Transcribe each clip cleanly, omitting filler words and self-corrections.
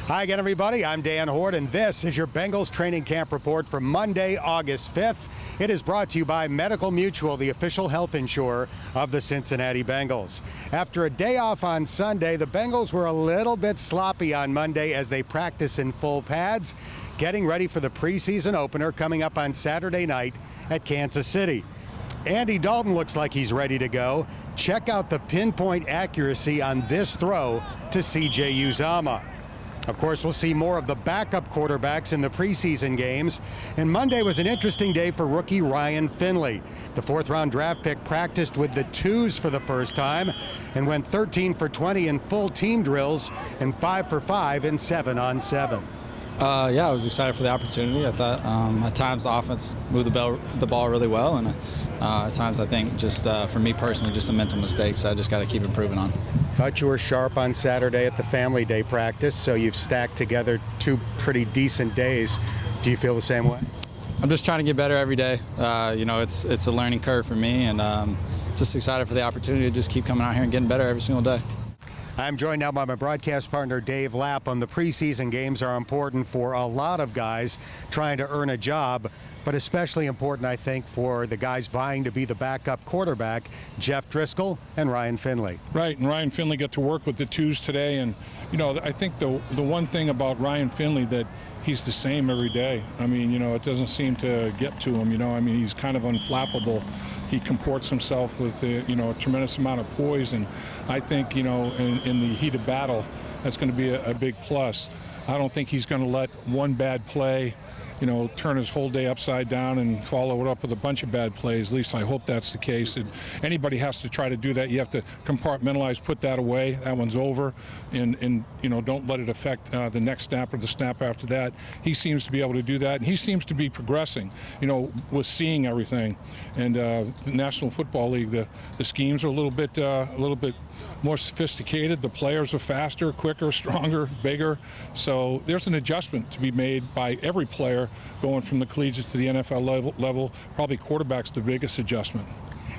Hi again, everybody. I'm Dan Hoard, and this is your Bengals training camp report for Monday, August 5th. It is brought to you by Medical Mutual, the official health insurer of the Cincinnati Bengals. After a day off on Sunday, the Bengals were a little bit sloppy on Monday as they practiced in full pads, getting ready for the preseason opener coming up on Saturday night at Kansas City. Andy Dalton looks like he's ready to go. Check out the pinpoint accuracy on this throw to C.J. Uzomah. Of course, we'll see more of the backup quarterbacks in the preseason games. And Monday was an interesting day for rookie Ryan Finley. The fourth-round draft pick practiced with the twos for the first time and went 13 for 20 in full team drills and 5 for 5 in 7-on-7. Yeah, I was excited for the opportunity. I thought at times the offense moved the ball really well, and at times I think just for me personally, just some mental mistakes I just got to keep improving on. Thought you were sharp on Saturday at the family day practice, so you've stacked together two pretty decent days. Do you feel the same way? I'm just trying to get better every day. It's a learning curve for me, and just excited for the opportunity to just keep coming out here and getting better every single day. I'm joined now by my broadcast partner, Dave Lapham. The preseason games are important for a lot of guys trying to earn a job, but especially important, I think, for the guys vying to be the backup quarterback, Jeff Driscoll and Ryan Finley. Right, and Ryan Finley got to work with the twos today, and I think the one thing about Ryan Finley that he's the same every day. I mean, it doesn't seem to get to him. He's kind of unflappable. He comports himself with a tremendous amount of poise, and I think in the heat of battle, that's going to be a big plus. I don't think he's going to let one bad play turn his whole day upside down and follow it up with a bunch of bad plays. At least I hope that's the case. Anybody has to try to do that. You have to compartmentalize, put that away. That one's over, and don't let it affect the next snap or the snap after that. He seems to be able to do that, and he seems to be progressing, with seeing everything. And the National Football League, the schemes are a little bit more sophisticated. The players are faster, quicker, stronger, bigger. So there's an adjustment to be made by every player going from the collegiate to the NFL level. Probably quarterback's the biggest adjustment.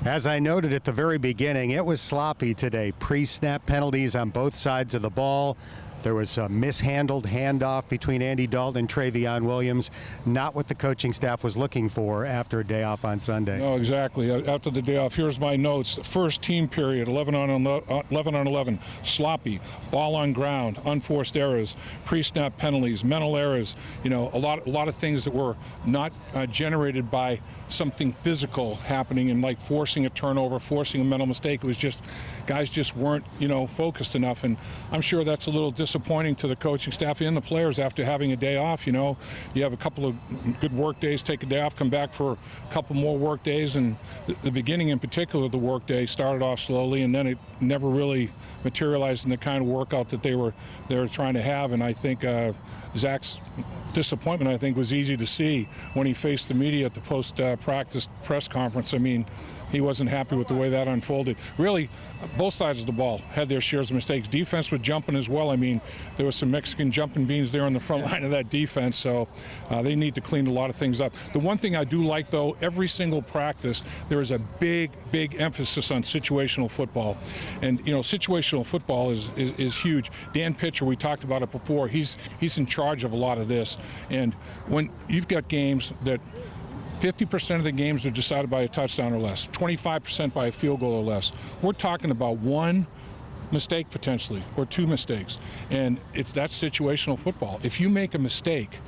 As I noted at the very beginning, it was sloppy today. Pre-snap penalties on both sides of the ball. There was a mishandled handoff between Andy Dalton and Travion Williams. Not what the coaching staff was looking for after a day off on Sunday. No, exactly. After the day off, here's my notes. First team period, 11 on 11, sloppy, ball on ground, unforced errors, pre-snap penalties, mental errors. A lot of things that were not generated by something physical happening and like forcing a turnover, forcing a mental mistake. It was just guys just weren't focused enough, and I'm sure that's a little disappointing to the coaching staff and the players after having a day off. You have a couple of good work days, take a day off, come back for a couple more work days, and the beginning in particular of the work day started off slowly, and then it never really materialized in the kind of workout that they were trying to have. And I think Zach's disappointment, I think, was easy to see when he faced the media at the post-practice press conference. I mean, he wasn't happy with the way that unfolded. Really, both sides of the ball had their shares of mistakes. Defense was jumping as well. I mean, there was some Mexican jumping beans there on the front line of that defense, so they need to clean a lot of things up. The one thing I do like, though, every single practice, there is a big emphasis on situational football. And, situational football is huge. Dan Pitcher, we talked about it before, he's in charge of a lot of this. And when you've got games that 50% of the games are decided by a touchdown or less, 25% by a field goal or less. We're talking about one mistake potentially, or two mistakes, and that's situational football. If you make a mistake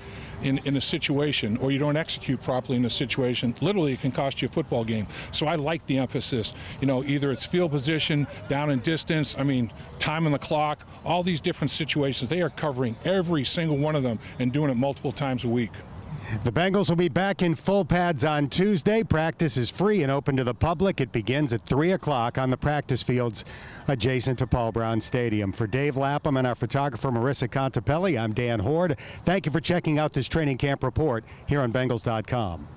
in a situation, or you don't execute properly in a situation, literally it can cost you a football game. So I like the emphasis. Either it's field position, down and distance, time on the clock, all these different situations. They are covering every single one of them and doing it multiple times a week. The Bengals will be back in full pads on Tuesday. Practice is free and open to the public. It begins at 3 o'clock on the practice fields adjacent to Paul Brown Stadium. For Dave Lapham and our photographer Marissa Contepelli, I'm Dan Hoard. Thank you for checking out this training camp report here on Bengals.com.